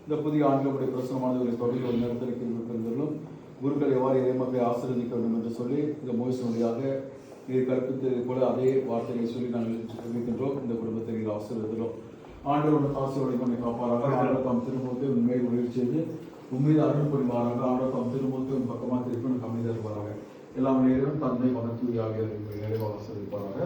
இந்த புதிய ஆண்டுகளுடைய பிரசனமானவர்களை தொடர்ந்து ஒரு நேரத்திற்கு இருக்கின்றோம். குருக்கள் எவ்வாறு இறைமக்களை ஆசீர்வதிக்க வேண்டும் என்று சொல்லி இந்த மோய்ஸ் வழியாக நீர் கற்பித்தது போல அதே வார்த்தைகளை சொல்லி நாங்கள் இருக்கின்றோம். இந்த குடும்பத்தை நீர் ஆசீர்வதிக்கிறோம். ஆண்டவரோட ஆசையோடு கொண்டு காப்பாராக. ஆண்டவர் தாம் திருமுகத்தை உண்மையை உதவி செய்து உண்மையை அருள் புரிவாராக. ஆண்டவர் தாம் திருமுகத்தை உன் பக்கமாக திருப்பி கம்மி தருவாராக. எல்லா நேரம் தந்தை மகன் தூய ஆகியோர் நிறைவாக ஆசீர்வதிப்பாராக.